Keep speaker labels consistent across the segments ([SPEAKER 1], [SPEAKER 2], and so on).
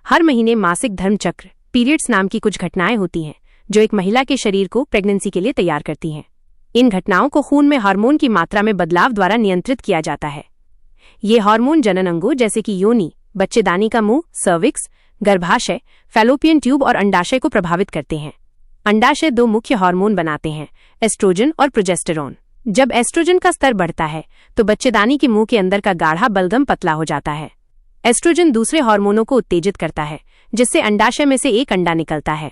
[SPEAKER 1] हर महीने मासिक धर्म चक्र पीरियड्स नाम की कुछ घटनाएं होती हैं जो एक महिला के शरीर को प्रेगनेंसी के लिए तैयार करती हैं। इन घटनाओं को खून में हार्मोन की मात्रा में बदलाव द्वारा नियंत्रित किया जाता है। ये हार्मोन जनन अंगों जैसे कि योनि, बच्चेदानी का मुंह, सर्विक्स, गर्भाशय, फैलोपियन ट्यूब और अंडाशय को प्रभावित करते हैं। अंडाशय दो मुख्य हार्मोन बनाते हैं, एस्ट्रोजन और प्रोजेस्टेरोन। जब एस्ट्रोजन का स्तर बढ़ता है तो बच्चेदानी के मुंह के अंदर का गाढ़ा बलगम पतला हो जाता है। एस्ट्रोजन दूसरे हार्मोनों को उत्तेजित करता है जिससे अंडाशय में से एक अंडा निकलता है।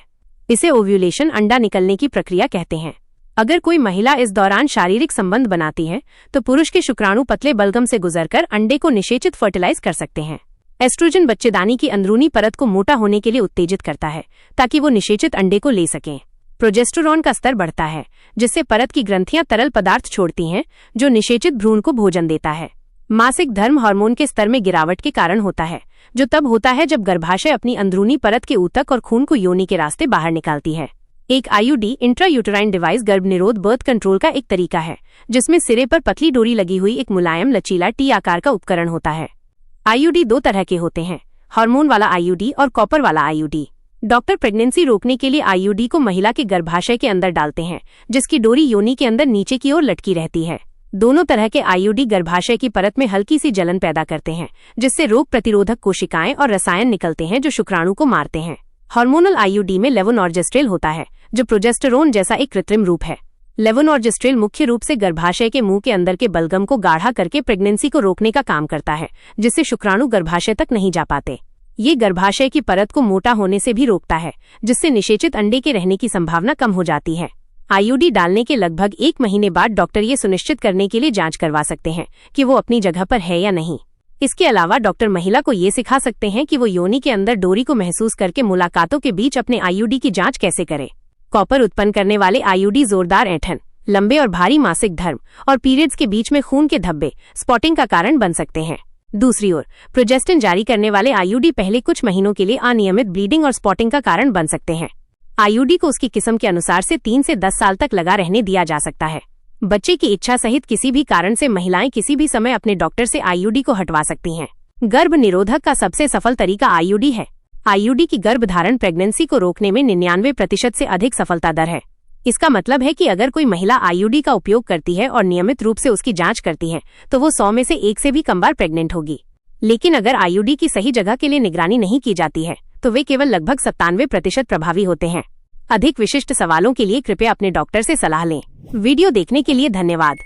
[SPEAKER 1] इसे ओव्यूलेशन, अंडा निकलने की प्रक्रिया कहते हैं। अगर कोई महिला इस दौरान शारीरिक संबंध बनाती है तो पुरुष के शुक्राणु पतले बलगम से गुजरकर अंडे को निषेचित फर्टिलाइज कर सकते हैं। एस्ट्रोजन बच्चेदानी की अंदरूनी परत को मोटा होने के लिए उत्तेजित करता है ताकि वो निषेचित अंडे को ले सकें। प्रोजेस्टेरोन का स्तर बढ़ता है जिससे परत की ग्रंथियां तरल पदार्थ छोड़ती हैं जो निषेचित भ्रूण को भोजन देता है। मासिक धर्म हार्मोन के स्तर में गिरावट के कारण होता है जो तब होता है जब गर्भाशय अपनी अंदरूनी परत के ऊतक और खून को योनि के रास्ते बाहर निकालती है। एक आईयूडी इंट्रायूटेराइन डिवाइस गर्भनिरोध बर्थ कंट्रोल का एक तरीका है जिसमें सिरे पर पतली डोरी लगी हुई एक मुलायम लचीला टी आकार का उपकरण होता है। आईयूडी दो तरह के होते हैं, हार्मोन वाला आईयूडी और कॉपर वाला आईयूडी। डॉक्टर प्रेगनेंसी रोकने के लिए आईयूडी को महिला के गर्भाशय के अंदर डालते हैं जिसकी डोरी योनि के अंदर नीचे की ओर लटकी रहती है। दोनों तरह के आईयूडी गर्भाशय की परत में हल्की सी जलन पैदा करते हैं जिससे रोग प्रतिरोधक कोशिकाएं और रसायन निकलते हैं जो शुक्राणु को मारते हैं। हार्मोनल आईयूडी में लेवोनॉर्जेस्ट्रेल होता है जो प्रोजेस्टेरोन जैसा एक कृत्रिम रूप है। लेवोनॉर्जेस्ट्रेल मुख्य रूप से गर्भाशय के मुंह के अंदर के बलगम को गाढ़ा करके प्रेगनेंसी को रोकने का काम करता है जिससे शुक्राणु गर्भाशय तक नहीं जा पाते। ये गर्भाशय की परत को मोटा होने से भी रोकता है जिससे निषेचित अंडे के रहने की संभावना कम हो जाती है। आईयूडी डालने के लगभग 1 महीने बाद डॉक्टर ये सुनिश्चित करने के लिए जांच करवा सकते हैं कि वो अपनी जगह पर है या नहीं। इसके अलावा डॉक्टर महिला को ये सिखा सकते हैं कि वो योनि के अंदर डोरी को महसूस करके मुलाकातों के बीच अपने आईयूडी की जांच कैसे करे। कॉपर उत्पन्न करने वाले आईयूडी जोरदार ऐंठन, लंबे और भारी मासिक धर्म और पीरियड्स के बीच में खून के धब्बे, स्पॉटिंग का कारण बन सकते हैं। दूसरी ओर प्रोजेस्टेरोन जारी करने वाले आईयूडी पहले कुछ महीनों के लिए अनियमित ब्लीडिंग और स्पॉटिंग का कारण बन सकते हैं। आईयूडी को उसकी किस्म के अनुसार से 3 से 10 साल तक लगा रहने दिया जा सकता है। बच्चे की इच्छा सहित किसी भी कारण से महिलाएं किसी भी समय अपने डॉक्टर से आईयूडी को हटवा सकती हैं। गर्भ निरोधक का सबसे सफल तरीका आईयूडी है। आईयूडी की गर्भधारण प्रेगनेंसी को रोकने में 99% से अधिक सफलता दर है। इसका मतलब है कि अगर कोई महिला आईयूडी का उपयोग करती है और नियमित रूप से उसकी जांच करती है तो वो 100 में से 1 से भी कम बार प्रेग्नेंट होगी। लेकिन अगर आईयूडी की सही जगह के लिए निगरानी नहीं की जाती है तो वे केवल लगभग 97% प्रभावी होते हैं। अधिक विशिष्ट सवालों के लिए कृपया अपने डॉक्टर से सलाह लें। वीडियो देखने के लिए धन्यवाद।